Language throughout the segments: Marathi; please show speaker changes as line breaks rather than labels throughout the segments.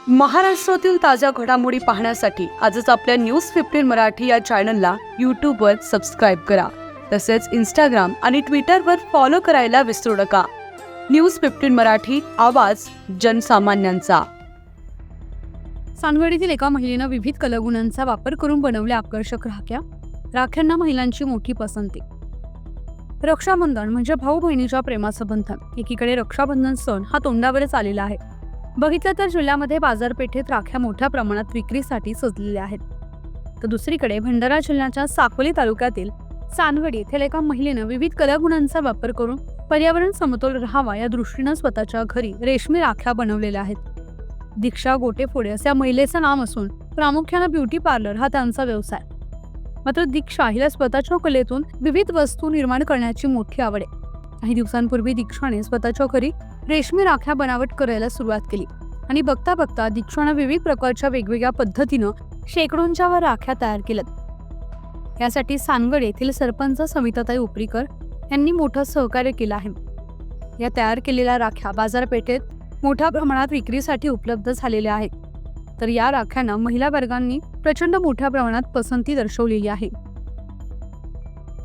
महाराष्ट्रातील ताज्या घडामोडी पाहण्यासाठी आजच आपल्या न्यूज 15 मराठी या चॅनलला यूट्यूबवर सबस्क्राईब करा. तसेच इंस्टाग्राम आणि ट्विटरवर फॉलो करायला विसरू नका. न्यूज 15 मराठी, आवाज जनसामान्यांचा.
सांगवीतील एका महिलेनं विविध कलागुणांचा वापर करून बनवल्या आकर्षक राख्यांना महिलांची मोठी पसंती. रक्षाबंधन म्हणजे भाऊ बहिणीच्या प्रेमाचं बंधन. एकीकडे रक्षाबंधन सण हा तोंडावरच आलेला आहे. बघितलं तर जिल्ह्यामध्ये बाजारपेठेत राख्या मोठ्या प्रमाणात विक्रीसाठी सजलेल्या आहेत. तर दुसरीकडे भंडारा जिल्ह्याच्या साकोली तालुक्यातील सानवडी येथील एका महिलेनं विविध कलागुणांचा वापर करून पर्यावरण समतोल राहावा या दृष्टीनं स्वतःच्या घरी रेशमी राख्या बनवलेल्या आहेत. दीक्षा गोटेफोडे असे या महिलेचं नाव असून प्रामुख्यानं ब्युटी पार्लर हा त्यांचा व्यवसाय. मात्र दीक्षा हिला स्वतःच्या कलेतून विविध वस्तू निर्माण करण्याची मोठी आवड आहे. काही दिवसांपूर्वी दीक्षाने स्वतःच्या घरी रेशमी राख्या बनावट करायला सुरुवात केली आणि बघता बघता दीक्षाने विविध प्रकारच्या वेगवेगळ्या पद्धतीनं शेकडोंच्या वर राख्या तयार केल्यात. यासाठी सानवड येथील सरपंच सविताताई उपरीकर यांनी मोठं सहकार्य केलं आहे. या तयार केलेल्या राख्या बाजारपेठेत मोठ्या प्रमाणात विक्रीसाठी उपलब्ध झालेल्या आहेत. तर या राख्यांना महिला वर्गांनी प्रचंड मोठ्या प्रमाणात पसंती दर्शवलेली आहे.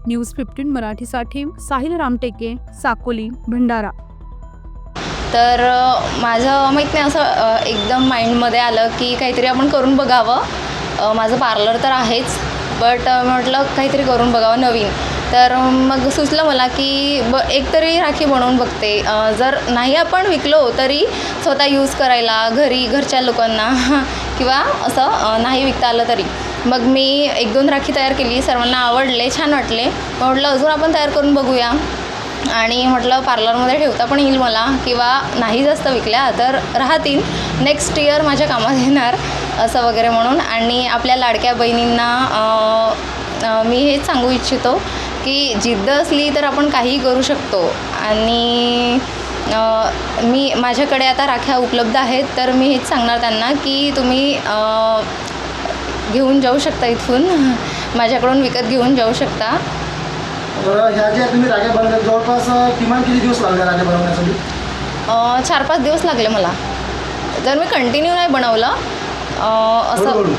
न्यूज 15 मराठीसाठी साहिल रामटेके, साकोली, भंडारा.
तर माझं माहीत नाही, असं एकदम माइंडमध्ये आलं की काहीतरी आपण करून बघावं. माझं पार्लर तर आहेच, बट म्हटलं काहीतरी करून बघावं नवीन. तर मग सुचलं मला की एक तरी राखी बनवून बघते. जर नाही आपण विकलो तरी स्वतः यूज करायला घरी घरच्या लोकांना किंवा असं नाही विकता आलं तरी. मग मी 1-2 राखी तयार केली, सर्वांना आवडले, छान वाटले. म्हटलं अजून आपण तयार करून बघूया आणि म्हटलं पार्लरमध्ये ठेवता पण येईल मला, किंवा नाही जास्त विकल्या तर राहतील, नेक्स्ट इयर माझ्या कामात येणार असं वगैरे म्हणून. आणि आपल्या लाडक्या बहिणींना मी हेच सांगू इच्छितो की जिद्द असली तर आपण काहीही करू शकतो. आणि माझ्याकडे आता राख्या उपलब्ध आहेत, तर मी हेच सांगणार त्यांना की तुम्ही घेऊन जाऊ शकता, इथून माझ्याकडून विकत घेऊन जाऊ शकता.
ह्या ज्या तुम्ही राख्या बनवल्या जवळपास किमान किती दिवस लागले राख्या बनवण्यासाठी?
4-5 दिवस लागले मला. जर मी कंटिन्यू नाही बनवलं असं,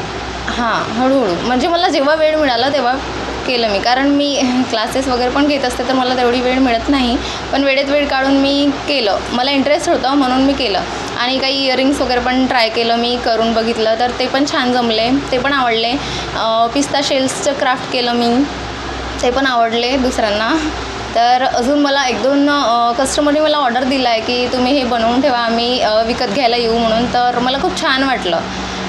हां, हळूहळू, म्हणजे मला जेव्हा वेळ मिळाला तेव्हा केलं मी. कारण मी क्लासेस वगैरे पण घेत असते, तर मला तेवढी वेळ मिळत नाही. पण वेळेत वेळ काढून मी केलं, मला इंटरेस्ट होता म्हणून मी केलं. आणि काही इयरिंग्स वगैरे पण ट्राय केलं, मी करून बघितलं, तर ते पण छान जमले, ते पण आवडले. पिस्ता शेल्सचं क्राफ्ट केलं मी, ते पण आवडले दुसऱ्यांना. तर अजून मला 1-2 कस्टमरने मला ऑर्डर दिला आहे की तुम्ही हे बनवून ठेवा, आम्ही विकत घ्यायला येऊ म्हणून. तर मला खूप छान वाटलं.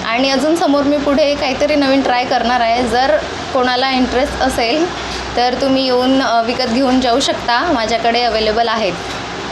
आणि अजून समोर मी पुढे काहीतरी नवीन ट्राय करणार आहे. जर कोणाला इंटरेस्ट असेल तर तुम्ही येऊन विकत घेऊन जाऊ शकता, माझ्याकडे अवेलेबल आहेत.